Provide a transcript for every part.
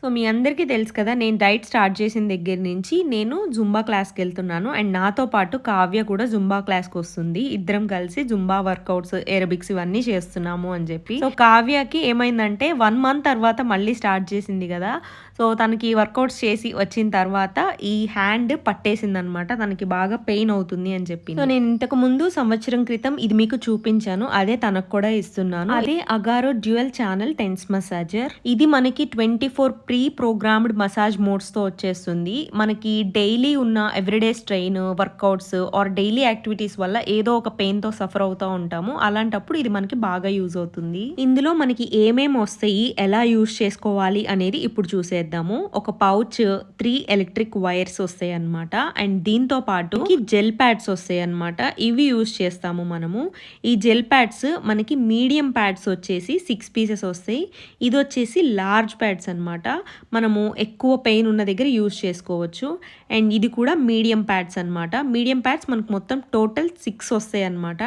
So మీ అందరికీ తెలుసు కదా, నేను డైట్ స్టార్ట్ చేసిన దగ్గర నుంచి నేను జుంబా క్లాస్కి వెళ్తున్నాను. అండ్ నాతో పాటు కావ్య కూడా జుంబా క్లాస్కి వస్తుంది. ఇద్దరం కలిసి జుంబా వర్కౌట్స్, ఏరోబిక్స్ ఇవన్నీ చేస్తున్నాము అని చెప్పి. సో కావ్యకి ఏమైందంటే 1 మంత్ తర్వాత మళ్ళీ స్టార్ట్ చేసింది కదా. సో తనకి వర్కౌట్స్ చేసి వచ్చిన తర్వాత ఈ హ్యాండ్ పట్టేసింది అనమాట. తనకి బాగా పెయిన్ అవుతుంది అని చెప్పి. సో నేను ఇంతకు ముందు సంవత్సరం క్రితం ఇది మీకు చూపించాను, అదే తనకు కూడా ఇస్తున్నాను. అదే Agaro dual channel TENS massager. ఇది మనకి 24 ప్రీ ప్రోగ్రామ్డ్ మసాజ్ మోడ్స్ తో వచ్చేస్తుంది. మనకి డైలీ ఉన్న everyday strain, workouts or daily activities వల్ల ఏదో ఒక పెయిన్ తో సఫర్ అవుతూ ఉంటాము. అలాంటప్పుడు ఇది మనకి బాగా యూజ్ అవుతుంది. ఇందులో మనకి ఏమేమి వస్తాయి, ఎలా యూజ్ చేసుకోవాలి అనేది ఇప్పుడు చూసేద్దాము. ఒక పౌచ్, 3 ఎలక్ట్రిక్ వైర్స్ వస్తాయి అనమాట. అండ్ దీంతో పాటు జెల్ ప్యాడ్స్ వస్తాయి అనమాట. ఇవి యూజ్ చేస్తాము మనము. ఈ జెల్ ప్యాడ్స్ మనకి మీడియం ప్యాడ్స్ వచ్చేసి 6 పీసెస్ వస్తాయి. ఇది వచ్చేసి లార్జ్ ప్యాడ్స్ అనమాట. మనము ఎక్కువ పెయిన్ ఉన్న దగ్గర యూజ్ చేసుకోవచ్చు. అండ్ ఇది కూడా మీడియం ప్యాడ్స్ అనమాట. మీడియం ప్యాడ్స్ మనకు మొత్తం టోటల్ 6 వస్తాయి అనమాట.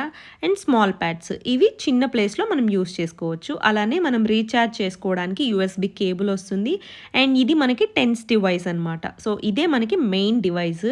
అండ్ స్మాల్ ప్యాడ్స్ ఇవి చిన్న ప్లేస్లో మనం యూజ్ చేసుకోవచ్చు. అలానే మనం రీఛార్జ్ చేసుకోవడానికి యూఎస్బి కేబుల్ వస్తుంది. అండ్ ఇది మనకి టెన్స్ డివైస్ అనమాట. సో ఇదే మనకి మెయిన్ డివైస్.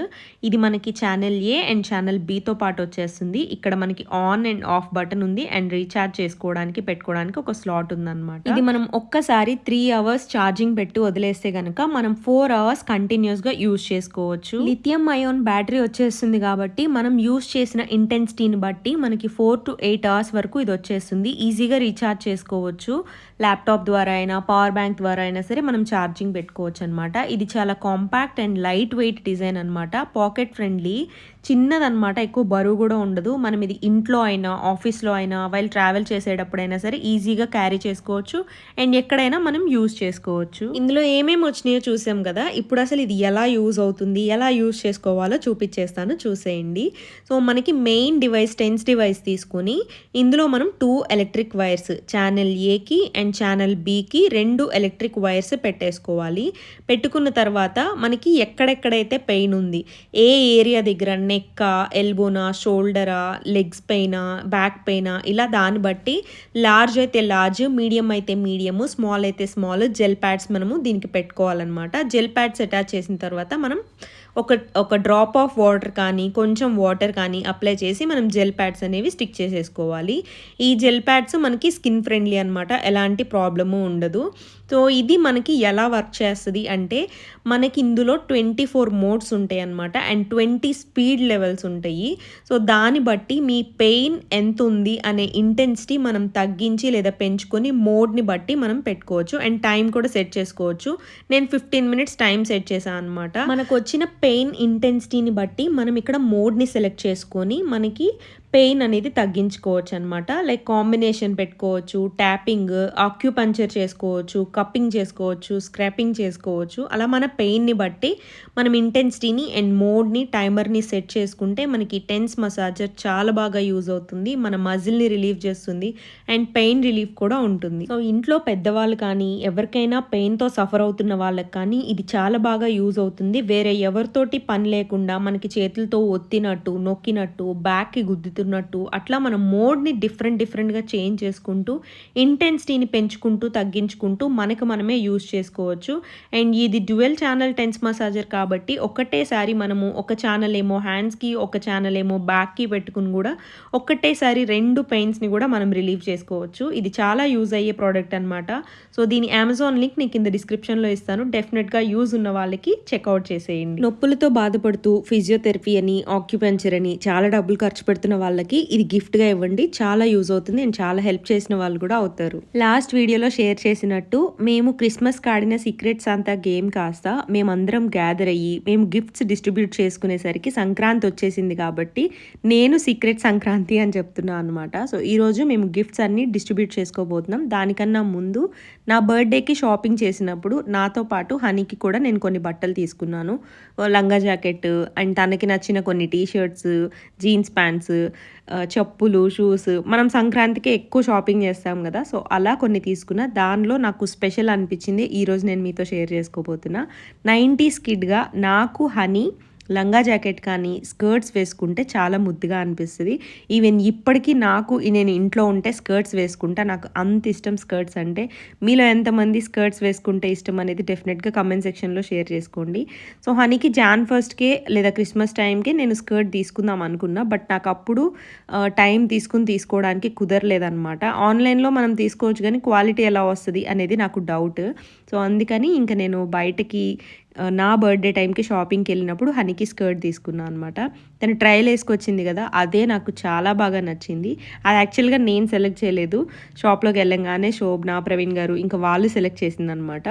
ఇది మనకి ఛానల్ ఏ అండ్ ఛానల్ బితో పాటు వచ్చేస్తుంది. ఇక్కడ మనకి ఆన్ అండ్ ఆఫ్ బటన్ ఉంది. అండ్ రీఛార్జ్ చేసుకోవడానికి పెట్టుకోవడానికి ఒక స్లాట్ ఉందన్నమాట. ఇది మనం ఒక్కసారి 3 అవర్స్ ఛార్జింగ్ పెట్టి వదిలేస్తే గనక మనం 4 అవర్స్ కంటిన్యూస్ గా యూజ్ చేసుకోవచ్చు. లిథియం అయోన్ బ్యాటరీ వచ్చేస్తుంది కాబట్టి మనం యూజ్ చేసిన ఇంటెన్సిటీని బట్టి మనకి 4 to 8 అవర్స్ వరకు ఇది వచ్చేస్తుంది. ఈజీగా రీఛార్జ్ చేసుకోవచ్చు. ల్యాప్టాప్ ద్వారా అయినా, పవర్ బ్యాంక్ ద్వారా అయినా సరే మనం ఛార్జింగ్ పెట్టుకోవచ్చు అనమాట. ఇది చాలా compact and light weight design అనమాట. పాకెట్ ఫ్రెండ్లీ, చిన్నదనమాట, ఎక్కువ బరువు కూడా ఉండదు. మనం ఇది ఇంట్లో అయినా, ఆఫీస్లో అయినా, వైల్ ట్రావెల్ చేసేటప్పుడైనా సరే ఈజీగా క్యారీ చేసుకోవచ్చు. అండ్ ఎక్కడైనా మనం యూజ్ చేసుకోవచ్చు. ఇందులో ఏమేమి వచ్చినాయో చూసాం కదా. ఇప్పుడు అసలు ఇది ఎలా యూజ్ అవుతుంది, ఎలా యూజ్ చేసుకోవాలో చూపించేస్తాను, చూసేయండి. సో మనకి మెయిన్ డివైస్, టెన్స్ డివైస్ తీసుకుని ఇందులో మనం 2 ఎలక్ట్రిక్ వైర్స్, ఛానల్ ఏకి అండ్ ఛానల్ బికి 2 ఎలక్ట్రిక్ వైర్స్ పెట్టేసుకోవాలి. పెట్టుకున్న తర్వాత మనకి ఎక్కడెక్కడైతే పెయిన్ ఉంది, ఏ ఏరియా దగ్గర, నెక్కా, ఎల్బోనా, షోల్డరా, లెగ్స్ పైన, బ్యాక్ పైన, ఇలా దాన్ని బట్టి లార్జ్ అయితే లార్జ్, మీడియం అయితే మీడియము, స్మాల్ అయితే స్మాల్ జెల్ ప్యాడ్స్ మనము దీనికి పెట్టుకోవాలన్నమాట. జెల్ ప్యాడ్స్ అటాచ్ చేసిన తర్వాత మనం ఒక డ్రాప్ ఆఫ్ వాటర్ కానీ, కొంచెం వాటర్ కానీ అప్లై చేసి మనం జెల్ ప్యాడ్స్ అనేవి స్టిక్ చేసేసుకోవాలి. ఈ జెల్ ప్యాడ్స్ మనకి స్కిన్ ఫ్రెండ్లీ అనమాట, ఎలాంటి ప్రాబ్లము ఉండదు. సో ఇది మనకి ఎలా వర్క్ చేస్తుంది అంటే, మనకి ఇందులో 24 మోడ్స్ ఉంటాయి అనమాట. అండ్ 20 స్పీడ్ లెవెల్స్ ఉంటాయి. సో దాన్ని బట్టి మీ పెయిన్ ఎంత ఉంది అనే ఇంటెన్సిటీ మనం తగ్గించి లేదా పెంచుకొని మోడ్ని బట్టి మనం పెట్టుకోవచ్చు. అండ్ టైం కూడా సెట్ చేసుకోవచ్చు. నేను 15 మినిట్స్ టైం సెట్ చేశాను అనమాట. మనకు వచ్చిన పెయిన్ ఇంటెన్సిటీని బట్టి మనం ఇక్కడ మోడ్ని సెలెక్ట్ చేసుకొని మనకి పెయిన్ అనేది తగ్గించుకోవచ్చు అనమాట. లైక్ కాంబినేషన్ పెట్టుకోవచ్చు, ట్యాపింగ్, ఆక్యుపంచర్ చేసుకోవచ్చు, కప్పింగ్ చేసుకోవచ్చు, స్క్రాపింగ్ చేసుకోవచ్చు. అలా మన పెయిన్ని బట్టి మనం ఇంటెన్సిటీని అండ్ మోడ్ని, టైమర్ని సెట్ చేసుకుంటే మనకి టెన్స్ మసాజర్ చాలా బాగా యూజ్ అవుతుంది. మన మజిల్ని రిలీవ్ చేస్తుంది అండ్ పెయిన్ రిలీఫ్ కూడా ఉంటుంది. సో ఇంట్లో పెద్దవాళ్ళు కానీ, ఎవరికైనా పెయిన్తో సఫర్ అవుతున్న వాళ్ళకి కానీ ఇది చాలా బాగా యూజ్ అవుతుంది. వేరే ఎవరితోటి పని లేకుండా మనకి చేతులతో ఒత్తినట్టు, నొక్కినట్టు, బ్యాక్కి గుద్దుతున్నట్టు, అట్లా మనం మోడ్ని డిఫరెంట్గా చేంజ్ చేసుకుంటూ ఇంటెన్సిటీని పెంచుకుంటూ తగ్గించుకుంటూ మనకు మనమే యూజ్ చేసుకోవచ్చు. అండ్ ఇది డ్యూయల్ ఛానల్ టెన్స్ మసాజర్ కాబట్టి ఒకటేసారి మనము ఒక ఛానల్ ఏమో హ్యాండ్స్కి, ఒక ఛానల్ ఏమో బ్యాక్కి పెట్టుకుని కూడా ఒకటేసారి 2 పెయిన్స్ని కూడా మనం రిలీవ్ చేసుకోవచ్చు. ఇది చాలా యూజ్ అయ్యే ప్రోడక్ట్ అనమాట. సో దీని అమెజాన్ లింక్ నేను కింద డిస్క్రిప్షన్లో ఇస్తాను. డెఫినెట్గా యూజ్ ఉన్న వాళ్ళకి చెక్అవుట్ చేసేయండి. నొప్పులతో బాధపడుతూ ఫిజియోథెరపీ అని, ఆక్యుపంచర్ అని చాలా డబ్బులు ఖర్చు పెడుతున్న వాళ్ళకి ఇది గిఫ్ట్గా ఇవ్వండి. చాలా యూజ్ అవుతుంది అండ్ చాలా హెల్ప్ చేసిన వాళ్ళు కూడా అవుతారు. లాస్ట్ వీడియోలో షేర్ చేసినట్టు మేము క్రిస్మస్కి ఆడిన సీక్రెట్ సాంతా గేమ్ కాస్త మేమందరం గ్యాదర్ అయ్యి మేము గిఫ్ట్స్ డిస్ట్రిబ్యూట్ చేసుకునేసరికి సంక్రాంతి వచ్చేసింది కాబట్టి నేను సీక్రెట్ సంక్రాంతి అని చెప్తున్నాను అనమాట. సో ఈరోజు మేము గిఫ్ట్స్ అన్ని డిస్ట్రిబ్యూట్ చేసుకోబోతున్నాం. దానికన్నా ముందు నా బర్త్డేకి షాపింగ్ చేసినప్పుడు నాతో పాటు హనీకి కూడా నేను కొన్ని బట్టలు తీసుకున్నాను. లంగా జాకెట్ అండ్ తనకి నచ్చిన కొన్ని టీషర్ట్స్, జీన్స్ ప్యాంట్స్, చెప్పులు, షూస్. మనం సంక్రాంతికి ఎక్కువ షాపింగ్ చేస్తాం కదా. సో అలా కొన్ని తీసుకున్నా. దానిలో నాకు స్పెషల్ అనిపించింది ఈరోజు నేను మీతో షేర్ చేసుకోబోతున్నా. 90s కిడ్గా నాకు హనీ లంగా జాకెట్ కానీ స్కర్ట్స్ వేసుకుంటే చాలా ముద్దుగా అనిపిస్తుంది. ఈవెన్ ఇప్పటికీ నేను ఇంట్లో ఉంటే స్కర్ట్స్ వేసుకుంటా. నాకు అంత ఇష్టం స్కర్ట్స్ అంటే. మీలో ఎంతమంది స్కర్ట్స్ వేసుకుంటే ఇష్టం అనేది డెఫినెట్గా కమెంట్ సెక్షన్లో షేర్ చేసుకోండి. సో హనీకి జాన్ ఫస్ట్కే లేదా క్రిస్మస్ టైంకే నేను స్కర్ట్ తీసుకుందాం అనుకున్నా. బట్ నాకు అప్పుడు టైం తీసుకోవడానికి కుదరలేదనమాట. ఆన్లైన్లో మనం తీసుకోవచ్చు కానీ క్వాలిటీ ఎలా వస్తుంది అనేది నాకు డౌట్. సో అందుకని ఇంకా నేను బయటకి నా బర్త్డే టైంకి షాపింగ్కి వెళ్ళినప్పుడు హనీకి స్కర్ట్ తీసుకున్నాను అనమాట. తను ట్రయల్ వేసుకొచ్చింది కదా, అదే నాకు చాలా బాగా నచ్చింది. అది యాక్చువల్గా నేను సెలెక్ట్ చేయలేదు. షాప్లోకి వెళ్ళంగానే శోభన, ప్రవీణ్ గారు ఇంకా వాళ్ళు సెలెక్ట్ చేసిందనమాట.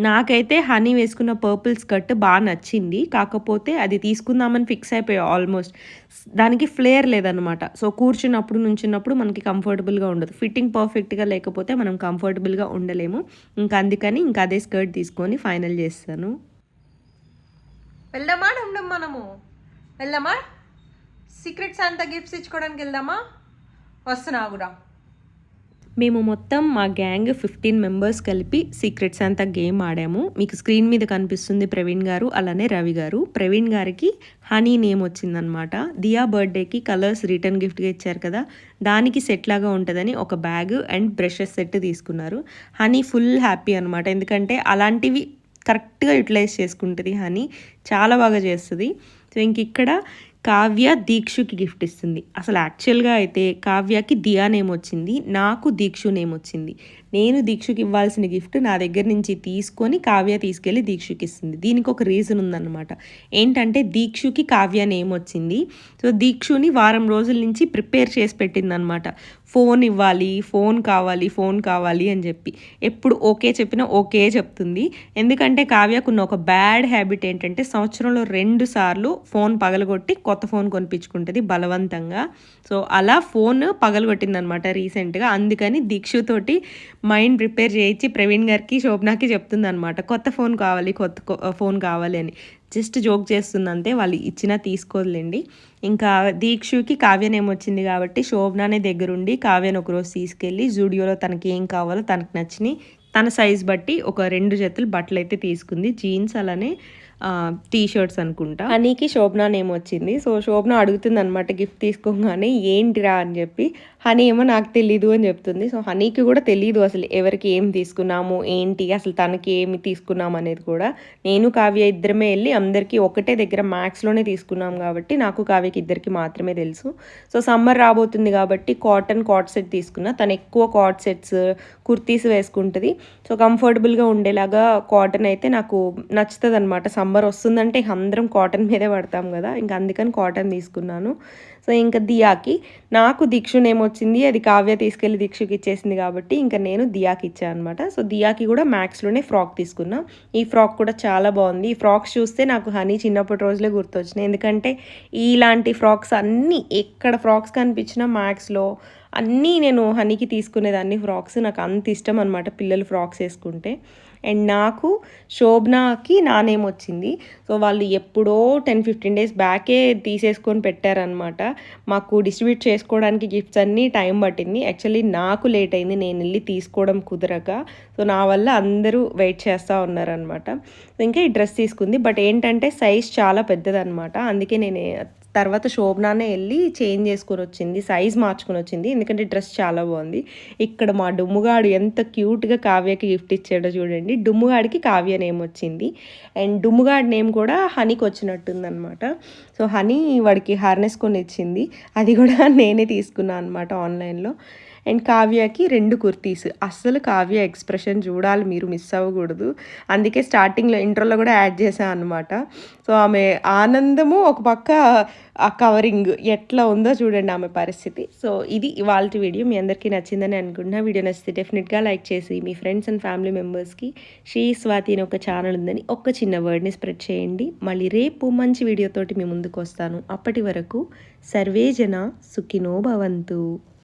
నాకైతే హనీ వేసుకున్న పర్పుల్ స్కర్ట్ బాగా నచ్చింది. కాకపోతే అది తీసుకుందామని ఫిక్స్ అయిపోయా ఆల్మోస్ట్. దానికి ఫ్లేర్ లేదనమాట. సో కూర్చున్నప్పుడు నుంచున్నప్పుడు మనకి కంఫర్టబుల్గా ఉండదు. ఫిట్టింగ్ పర్ఫెక్ట్గా లేకపోతే మనం కంఫర్టబుల్గా ఉండలేము. ఇంకా అందుకని ఇంకా అదే స్కర్ట్ తీసుకొని ఫైనల్ చేస్తాను. వెళ్దామా మనము వెళ్దామా? సీక్రెట్ శాంతా గిఫ్ట్స్ ఇచ్చుకోవడానికి వెళ్దామా? వస్తున్నా కూడా. మేము మొత్తం మా గ్యాంగ్ 15 మెంబర్స్ కలిపి సీక్రెట్ శాంతా గేమ్ ఆడాము. మీకు స్క్రీన్ మీద కనిపిస్తుంది ప్రవీణ్ గారు, అలానే రవి గారు. ప్రవీణ్ గారికి హనీ నేమ్ వచ్చిందనమాట. దియా బర్త్డేకి కలర్స్ రిటర్న్ గిఫ్ట్గా ఇచ్చారు కదా, దానికి సెట్ లాగా ఉంటుందని ఒక బ్యాగ్ అండ్ బ్రషెస్ సెట్ తీసుకున్నారు. హనీ ఫుల్ హ్యాపీ అనమాట. ఎందుకంటే అలాంటివి కరెక్ట్గా యూటిలైజ్ చేసుకుంటుంది హనీ. చాలా బాగా చేస్తుంది. సో ఇంక ఇక్కడ కావ్య దీక్షుకి గిఫ్ట్ ఇస్తుంది. అసలు యాక్చువల్గా అయితే కావ్యకి దియా నేమ్ వచ్చింది, నాకు దీక్షు నేమ్ వచ్చింది. నేను దీక్షుకి ఇవ్వాల్సిన గిఫ్ట్ నా దగ్గర నుంచి తీసుకొని కావ్య తీసుకెళ్ళి దీక్షుకి ఇస్తుంది. దీనికి ఒక రీజన్ ఉందన్నమాట. ఏంటంటే దీక్షుకి కావ్య నేమ్ వచ్చింది. సో దీక్షుని వారం రోజుల నుంచి ప్రిపేర్ చేసి పెట్టిందనమాట. ఫోన్ ఇవ్వాలి, ఫోన్ కావాలి అని చెప్పి. ఎప్పుడు ఓకే చెప్పినా ఓకే చెప్తుంది. ఎందుకంటే కావ్యకున్న ఒక బ్యాడ్ హ్యాబిట్ ఏంటంటే సంవత్సరంలో 2 సార్లు ఫోన్ పగలగొట్టి కొత్త ఫోన్ కొనిపించుకుంటుంది బలవంతంగా. సో అలా ఫోన్ పగలగొట్టిందనమాట రీసెంట్గా. అందుకని దీక్షుతోటి మైండ్ ప్రిపేర్ చేయించి ప్రవీణ్ గారికి, శోభనాకి చెప్తుంది అనమాట, కొత్త ఫోన్ కావాలి అని. జస్ట్ జోక్ చేస్తుంది అంతే. వాళ్ళు ఇచ్చినా తీసుకోలేండి. ఇంకా దీక్షుకి కావ్య నేమ్ వచ్చింది కాబట్టి శోభనానే దగ్గరుండి కావ్యను ఒకరోజు తీసుకెళ్ళి జూడియోలో తనకి ఏం కావాలో తనకు నచ్చినాయి తన సైజ్ బట్టి ఒక 2 జతలు బట్టలు అయితే తీసుకుంది. జీన్స్ అలానే టీ షర్ట్స్ అనుకుంటా. హనీకి శోభన నేమ్ వచ్చింది. సో శోభన అడుగుతుంది అనమాట గిఫ్ట్ తీసుకోగానే ఏంటిరా అని చెప్పి. హనీ ఏమో నాకు తెలీదు అని చెప్తుంది. సో హనీకి కూడా తెలీదు అసలు ఎవరికి ఏం తీసుకున్నాము ఏంటి, అసలు తనకి ఏమి తీసుకున్నాము అనేది కూడా. నేను కావ్య ఇద్దరమే వెళ్ళి అందరికీ ఒకటే దగ్గర మ్యాక్స్లోనే తీసుకున్నాం కాబట్టి నాకు కావ్యకి ఇద్దరికి మాత్రమే తెలుసు. సో సమ్మర్ రాబోతుంది కాబట్టి కాటన్ కాట్ సెట్ తీసుకున్నా. తను ఎక్కువ కాట్ సెట్స్, కుర్తీస్ వేసుకుంటుంది. సో కంఫర్టబుల్గా ఉండేలాగా కాటన్ అయితే నాకు నచ్చుతుంది అనమాట. సమ్మర్ వస్తుందంటే అందరం కాటన్ మీదే పడతాం కదా, ఇంకా అందుకని కాటన్ తీసుకున్నాను. సో ఇంకా దియాకి, నాకు దీక్షు నేమ్ వచ్చింది, అది కావ్య తీసుకెళ్ళి దీక్షుకి ఇచ్చేసింది కాబట్టి ఇంకా నేను దియాకి ఇచ్చాను అనమాట. సో దియాకి కూడా మ్యాక్స్లోనే ఫ్రాక్ తీసుకున్నా. ఈ ఫ్రాక్ కూడా చాలా బాగుంది. ఈ ఫ్రాక్స్ చూస్తే నాకు హనీ చిన్నప్పటి రోజులే గుర్తొచ్చినాయి. ఎందుకంటే ఇలాంటి ఫ్రాక్స్ అన్నీ ఎక్కడ ఫ్రాక్స్ కనిపించినా మ్యాక్స్లో అన్నీ నేను హనీకి తీసుకునేదాన్ని ఫ్రాక్స్. నాకు అంత ఇష్టం అనమాట పిల్లలు ఫ్రాక్స్ వేసుకుంటే. అండ్ నాకు శోభనాకి నా నేమ్ వచ్చింది. సో వాళ్ళు ఎప్పుడో 10-15 డేస్ బ్యాకే తీసేసుకొని పెట్టారనమాట. మాకు డిస్ట్రిబ్యూట్ చేసుకోవడానికి గిఫ్ట్స్ అన్నీ టైం పట్టింది. యాక్చువల్లీ నాకు లేట్ అయింది నేను వెళ్ళి తీసుకోవడం కుదరక. సో నా వల్ల అందరూ వెయిట్ చేస్తూ ఉన్నారనమాట. ఇంకా ఈ డ్రెస్ తీసుకుంది. బట్ ఏంటంటే సైజ్ చాలా పెద్దదనమాట. అందుకే నేను తర్వాత శోభనానే వెళ్ళి చేంజ్ చేసుకొని వచ్చింది, సైజ్ మార్చుకొని వచ్చింది. ఎందుకంటే డ్రెస్ చాలా బాగుంది. ఇక్కడ మా డుమ్ముగాడు ఎంత క్యూట్గా కావ్యకి గిఫ్ట్ ఇచ్చాడో చూడండి. డుమ్ముగాడికి కావ్య నేమ్ వచ్చింది. అండ్ డుమ్ముగాడి నేమ్ కూడా హనీకి వచ్చినట్టుందనమాట. సో హనీ వాడికి హార్నెస్ కొని ఇచ్చింది. అది కూడా నేనే తీసుకున్నాను అనమాట ఆన్లైన్లో. అండ్ కావ్యకి 2 కుర్తీస్. అస్సలు కావ్య ఎక్స్ప్రెషన్ చూడాలి, మీరు మిస్ అవ్వకూడదు. అందుకే స్టార్టింగ్లో ఇంట్రోలో కూడా యాడ్ చేశాను అనమాట. సో ఆమె ఆనందము ఒక పక్క ఆ కవరింగ్ ఎట్లా ఉందో చూడండి ఆమె పరిస్థితి. సో ఇది ఇవాల్టి వీడియో. మీ అందరికీ నచ్చిందని అనుకుంటున్నా. వీడియో నచ్చితే డెఫినెట్గా లైక్ చేసి మీ ఫ్రెండ్స్ అండ్ ఫ్యామిలీ మెంబర్స్కి శ్రీ స్వాతి అని ఒక ఛానల్ ఉందని ఒక చిన్న వర్డ్ని స్ప్రెడ్ చేయండి. మళ్ళీ రేపు మంచి వీడియోతోటి మీ ముందుకు వస్తాను. అప్పటి వరకు సర్వే జన సుఖినో భవంతు.